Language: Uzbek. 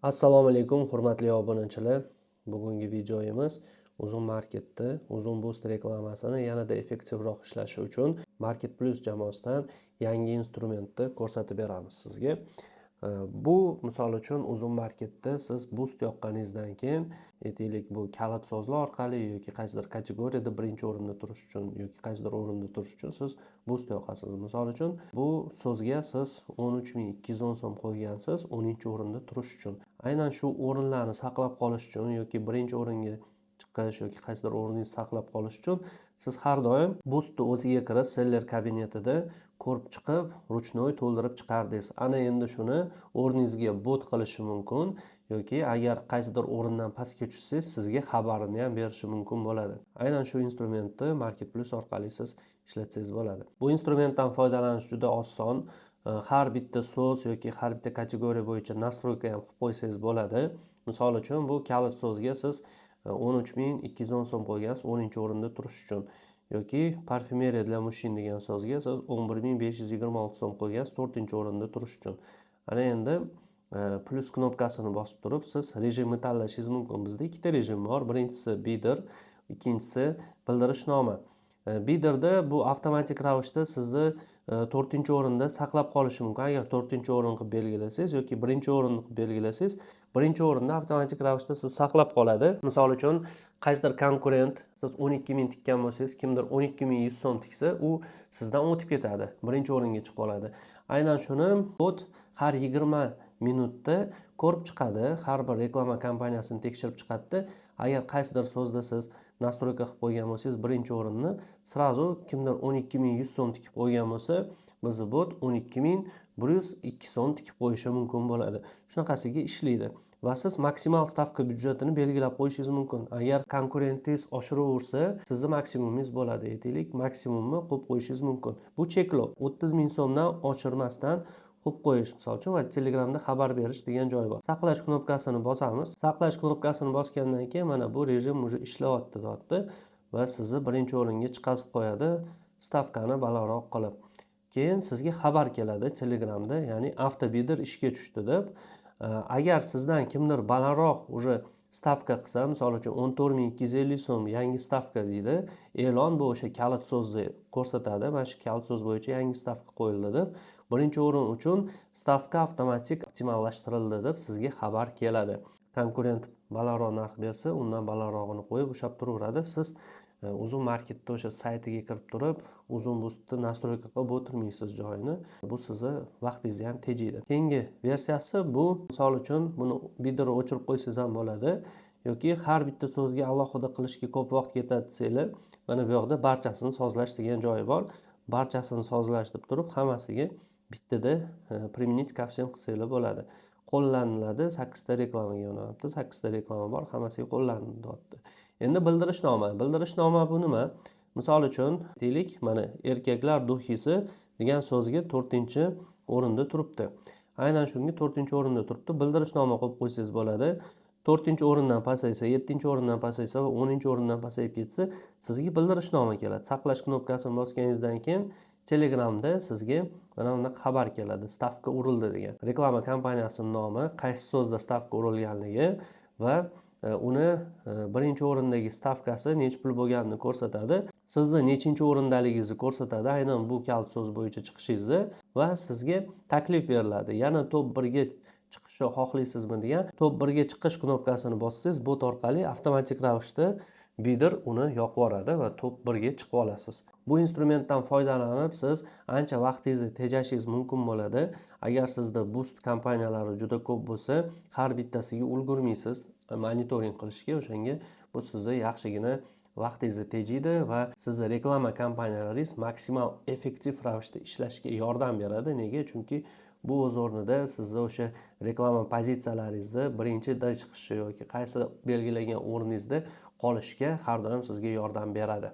Assalomu alaykum, hurmatli obunachilar. Bugungi videomiz Uzun marketda Uzun Boost reklamasini yanada effektivroq ishlashi uchun Market Plus jamoasidan yangi instrumentni ko'rsatib beramiz sizga. Bu misol uchun Uzun marketda siz boost yoqqaningizdan keyin aytaylik bu kalit so'zlar orqali yoki qaysidir kategoriyada birinchi o'rinda turish uchun yoki qaysidir o'rinda turish uchun siz boost yoqasiz. Misol uchun bu so'zga siz 13.210 so'm qo'ygansiz 10-o'rinda turish uchun. Aynan shu o'rinlarni saqlab qolish uchun yoki birinchi o'ringa chiqish yoki qaysidir o'rinni saqlab qolish uchun siz har doim boostni o'ziga kirib seller kabinetida ko'rib chiqib ruchnoy to'ldirib chiqardingiz. Ana endi shuni o'rningizga bot qilishi mumkin yoki agar qaysidir o'rindan pastga tushsangiz sizga xabarini ham berishi mumkin bo'ladi. Aynan shu instrumentni Market Plus orqali siz ishlatsangiz bo'ladi. Bu instrumentdan foydalanish juda oson. Har bitta so'z yoki har bitta kategoriya bo'yicha nastroyka ham qilib qo'ysangiz bo'ladi. Misol uchun bu kalit so'zga siz 13.210 so'm qo'ygansiz 10-o'rinda turish uchun yoki parfyumeriya для мужчин degan so'zga siz 11.526 so'm qo'ygansiz 4-o'rinda turish uchun. Ana endi plus knopkasini bosib turib siz rejimni tanlashingiz mumkin. Bizda ikkita rejim bor. Birinchisi bidder, ikkinchisi bildirishnoma. Bidderda bu avtomatik ravishda sizni 4-o'rinda saqlab qolishi mumkin. Agar 4-o'rin qilib belgilasangiz yoki 1-o'rin qilib belgilasangiz, 1-o'rinda avtomatik ravishda siz saqlab qoladi. Misol uchun qaysidir konkurent siz 12.000 tikkan bo'lsangiz, kimdir 12.100 so'm tiksa, u sizdan o'tib ketadi, 1-o'ringa chiqib oladi. Aynan shuni bot har 20 minutda ko'rib chiqadi, har bir reklama kompaniyasini tekshirib chiqadi. Agar qaysidir so'zda siz nastroyka qilib qo'ygan bo'lsangiz, 1-o'rinni srazu kimdir 12.100 so'm tikib qo'ygan bo'lsa, bizni bot 12.102 so'm tikib qo'yishi mumkin bo'ladi. Shunaqasiga ishlaydi. Va siz maksimal stavka byudjetini belgilab qo'yishingiz mumkin. Agar konkurentingiz oshiraversa, sizni maksimumingiz bo'ladi. Aytaylik, maksimumni qo'yib qo'yishingiz mumkin. Bu cheklov 30.000 so'mdan oshirmasdan qo'yib qo'yish, misol uchun va Telegramda xabar berish degan joy bor. Saqlash knopkasini bosamiz. Saqlash knopkasini bosgandan keyin mana bu rejim уже ishlayapti deyapti va sizni 1-o'ringa chiqazib qo'yadi, stavkani balandroq qilib. Keyin sizga xabar keladi Telegramda, ya'ni avtobidder ishga tushdi deb. Agar sizdan kimdir balandroq уже stavka qilsa, misol uchun 14.250 so'm yangi stavka deydi, e'lon bu o'sha kalit so'zni ko'rsatadi. Mana shu kalit so'z bo'yicha yangi stavka qo'yildi deb, 1-o'rin uchun stavka avtomatik optimallashtirildi deb sizga xabar keladi. Konkurent balandroq narx bersa, undan balandrog'ini qo'yib ushlab turaveradi. Siz Uzun marketda o'sha saytiga kirib turib, Uzun Boostni nastroyka qilib o'tirmaysiz joyini. Bu sizni vaqtingizni ham tejaydi. Keyingi versiyasi bu, misol uchun buni bidderni o'chirib qo'ysangiz ham bo'ladi yoki har bitta so'zga alohida qilishga ko'p vaqt ketadi desanglar, mana bu yoqda barchasini sozlash degan joyi bor. Barchasini sozlash deb turib, hammasiga bittada применить ко всем qilsanglar bo'ladi. Qo'llaniladi, 8 ta reklamaga yo'nalibdi. 8 ta reklama bor, hammasiga qo'llaniladi. Endi bildirishnoma. Bildirishnoma bu nima? Misol uchun, deylik, mana erkaklar duxisi degan so'zga 4-o'rinda turibdi. Aynan shunga 4-o'rinda turibdi. Bildirishnoma qo'yib qo'ysangiz bo'ladi. 4-o'rindan pasaysa, 7-o'rindan pasaysa va 10-o'rindan pasayib ketsa, sizga bildirishnoma keladi. Saqlash knopkasini bosganingizdan keyin Telegramda sizga mana bunaqa xabar keladi. Stavka urildi degan. Reklama kompaniyasining nomi, qaysi so'zda stavka urilganligi va uni 1-o'rindagi stavkasi necha pul bo'lganini ko'rsatadi. Sizni nechinchi o'rindaligingizni ko'rsatadi, aynan bu kalit so'z bo'yicha chiqishingizni va sizga taklif beriladi. Yana top 1 ga chiqishni xohlaysizmi degan top 1 ga chiqish knopkasini bossangiz, bot orqali avtomatik ravishda bidder uni yoqib yuboradi va top 1 ga chiqib olasiz. Bu instrumentdan foydalanib siz ancha vaqtingizni tejashingiz mumkin bo'ladi. Agar sizda boost kompaniyalari juda ko'p bo'lsa, har bittasiga ulgurmaysiz monitoring qilishga, o'shanga bu sizni yaxshigina vaqtingizni tejaydi va sizni reklama kompaniyalaringiz maksimal effektiv ravishda ishlashga yordam beradi. Nega? Chunki bu o'z o'rnida sizni o'sha reklama pozitsiyalaringizni birinchida chiqishi yoki qaysi belgilagan o'rningizda qolishga har doim sizga yordam beradi.